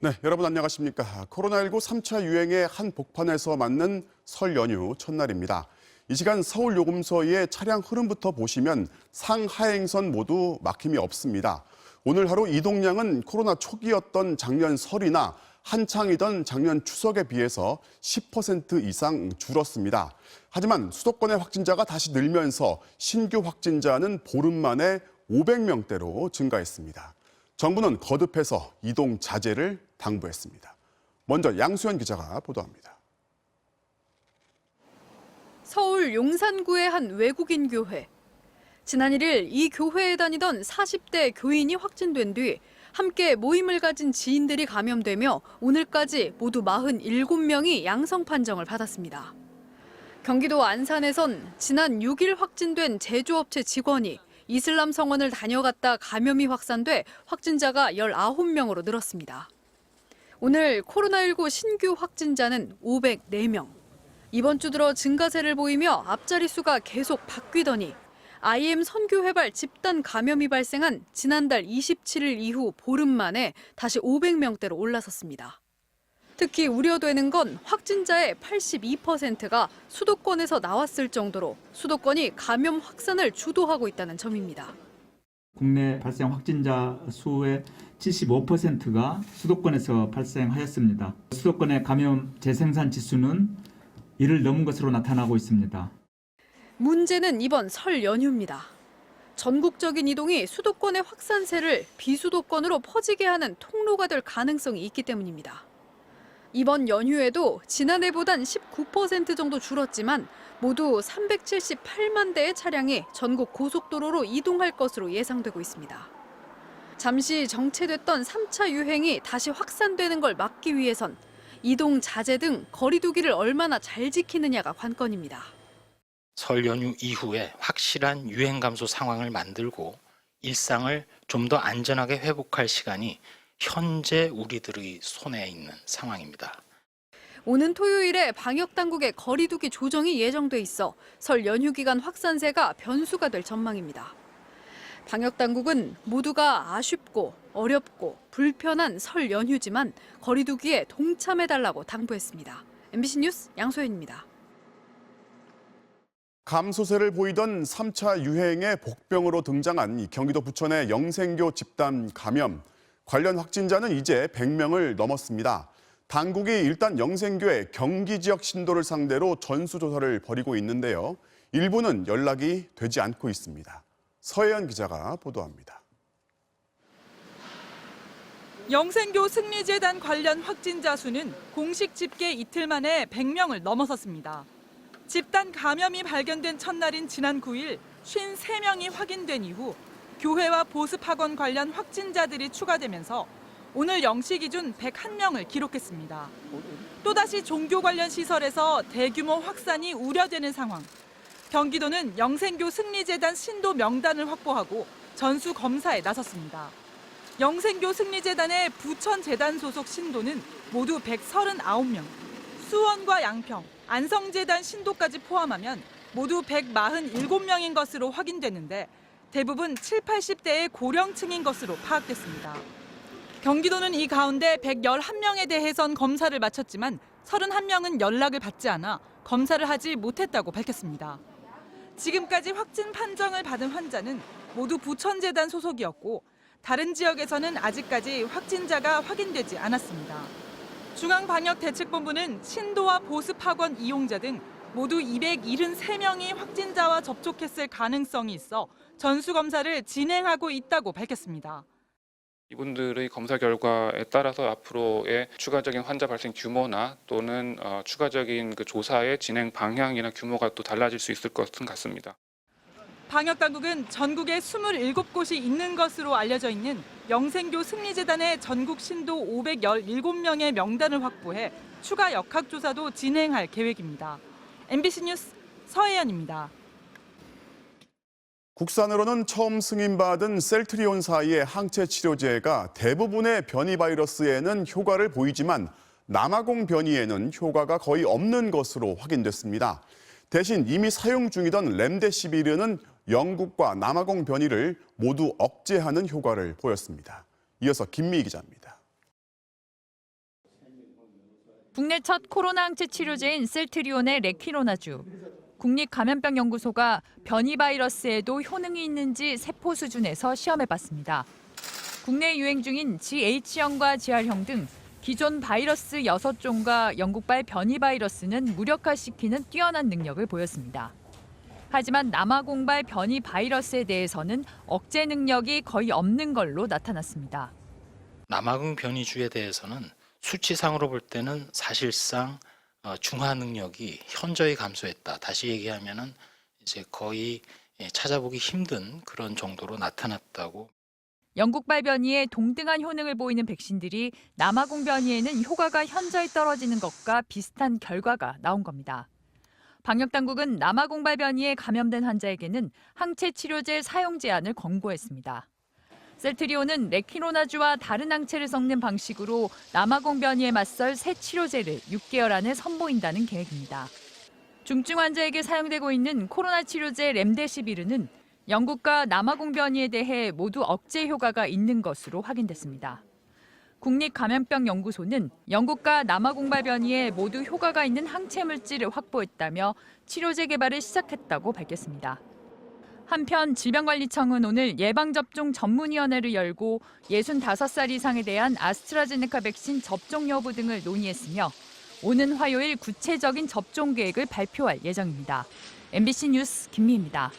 네, 여러분 안녕하십니까. 코로나19 3차 유행의 한복판에서 맞는 설 연휴 첫날입니다. 이 시간 서울 요금소의 차량 흐름부터 보시면 상하행선 모두 막힘이 없습니다. 오늘 하루 이동량은 코로나 초기였던 작년 설이나 한창이던 작년 추석에 비해서 10% 이상 줄었습니다. 하지만 수도권의 확진자가 다시 늘면서 신규 확진자는 보름 만에 500명대로 증가했습니다. 정부는 거듭해서 이동 자제를 당부했습니다. 먼저 양수현 기자가 보도합니다. 서울 용산구의 한 외국인 교회. 지난 1일 이 교회에 다니던 40대 교인이 확진된 뒤 함께 모임을 가진 지인들이 감염되며 오늘까지 모두 47명이 양성 판정을 받았습니다. 경기도 안산에선 지난 6일 확진된 제조업체 직원이 이슬람 성원을 다녀갔다 감염이 확산돼 확진자가 19명으로 늘었습니다. 오늘 코로나19 신규 확진자는 504명. 이번 주 들어 증가세를 보이며 앞자리 수가 계속 바뀌더니 IM 선교회발 집단 감염이 발생한 지난달 27일 이후 보름 만에 다시 500명대로 올라섰습니다. 특히 우려되는 건 확진자의 82%가 수도권에서 나왔을 정도로 수도권이 감염 확산을 주도하고 있다는 점입니다. 국내 발생 확진자 수의 75%가 수도권에서 발생하였습니다. 수도권의 감염 재생산 지수는 이를 넘은 것으로 나타나고 있습니다. 문제는 이번 설 연휴입니다. 전국적인 이동이 수도권의 확산세를 비수도권으로 퍼지게 하는 통로가 될 가능성이 있기 때문입니다. 이번 연휴에도 지난해보단 19% 정도 줄었지만 모두 378만 대의 차량이 전국 고속도로로 이동할 것으로 예상되고 있습니다. 잠시 정체됐던 3차 유행이 다시 확산되는 걸 막기 위해선 이동 자제 등 거리 두기를 얼마나 잘 지키느냐가 관건입니다. 설 연휴 이후에 확실한 유행 감소 상황을 만들고 일상을 좀 더 안전하게 회복할 시간이 현재 우리들의 손에 있는 상황입니다. 오는 토요일에 방역당국의 거리 두기 조정이 예정돼 있어 설 연휴 기간 확산세가 변수가 될 전망입니다. 방역당국은 모두가 아쉽고 어렵고 불편한 설 연휴지만 거리 두기에 동참해달라고 당부했습니다. MBC 뉴스 양소연입니다. 감소세를 보이던 3차 유행의 복병으로 등장한 경기도 부천의 영생교 집단 감염. 관련 확진자는 이제 100명을 넘었습니다. 당국이 일단 영생교의 경기 지역 신도를 상대로 전수조사를 벌이고 있는데요. 일부는 연락이 되지 않고 있습니다. 서혜연 기자가 보도합니다. 영생교 승리재단 관련 확진자 수는 공식 집계 이틀 만에 100명을 넘어섰습니다. 집단 감염이 발견된 첫날인 지난 9일 53명이 확인된 이후 교회와 보습학원 관련 확진자들이 추가되면서 오늘 0시 기준 101명을 기록했습니다. 또다시 종교 관련 시설에서 대규모 확산이 우려되는 상황. 경기도는 영생교 승리재단 신도 명단을 확보하고 전수 검사에 나섰습니다. 영생교 승리재단의 부천재단 소속 신도는 모두 139명, 수원과 양평, 안성재단 신도까지 포함하면 모두 147명인 것으로 확인됐는데 대부분 7, 80대의 고령층인 것으로 파악됐습니다. 경기도는 이 가운데 111명에 대해선 검사를 마쳤지만 31명은 연락을 받지 않아 검사를 하지 못했다고 밝혔습니다. 지금까지 확진 판정을 받은 환자는 모두 부천재단 소속이었고 다른 지역에서는 아직까지 확진자가 확인되지 않았습니다. 중앙방역대책본부는 신도와 보습학원 이용자 등 모두 273명이 확진자와 접촉했을 가능성이 있어 전수검사를 진행하고 있다고 밝혔습니다. 이분들의 검사 결과에 따라서 앞으로의 추가적인 환자 발생 규모나 또는 추가적인 그 조사의 진행 방향이나 규모가 또 달라질 수 있을 것 같습니다. 방역당국은 전국에 27곳이 있는 것으로 알려져 있는 영생교 승리재단의 전국 신도 517명의 명단을 확보해 추가 역학조사도 진행할 계획입니다. MBC 뉴스 서혜연입니다. 국산으로는 처음 승인받은 셀트리온사의 항체 치료제가 대부분의 변이 바이러스에는 효과를 보이지만 남아공 변이에는 효과가 거의 없는 것으로 확인됐습니다. 대신 이미 사용 중이던 렘데시비르는 영국과 남아공 변이를 모두 억제하는 효과를 보였습니다. 이어서 김미희 기자입니다. 국내 첫 코로나 항체 치료제인 셀트리온의 레퀴노나주. 국립감염병연구소가 변이 바이러스에도 효능이 있는지 세포 수준에서 시험해봤습니다. 국내 유행 중인 GH형과 GR형 등 기존 바이러스 6종과 영국발 변이 바이러스는 무력화시키는 뛰어난 능력을 보였습니다. 하지만 남아공발 변이 바이러스에 대해서는 억제 능력이 거의 없는 걸로 나타났습니다. 남아공 변이주에 대해서는 수치상으로 볼 때는 사실상 중화 능력이 현저히 감소했다. 다시 얘기하면은 이제 거의 찾아보기 힘든 그런 정도로 나타났다고. 영국발 변이에 동등한 효능을 보이는 백신들이 남아공 변이에는 효과가 현저히 떨어지는 것과 비슷한 결과가 나온 겁니다. 방역당국은 남아공발 변이에 감염된 환자에게는 항체 치료제 사용 제한을 권고했습니다. 셀트리온은 레퀴노나주와 다른 항체를 섞는 방식으로 남아공 변이에 맞설 새 치료제를 6개월 안에 선보인다는 계획입니다. 중증 환자에게 사용되고 있는 코로나 치료제 렘데시비르는 영국과 남아공 변이에 대해 모두 억제 효과가 있는 것으로 확인됐습니다. 국립감염병연구소는 영국과 남아공발 변이에 모두 효과가 있는 항체 물질을 확보했다며 치료제 개발을 시작했다고 밝혔습니다. 한편 질병관리청은 오늘 예방접종 전문위원회를 열고 65살 이상에 대한 아스트라제네카 백신 접종 여부 등을 논의했으며 오는 화요일 구체적인 접종 계획을 발표할 예정입니다. MBC 뉴스 김미희입니다.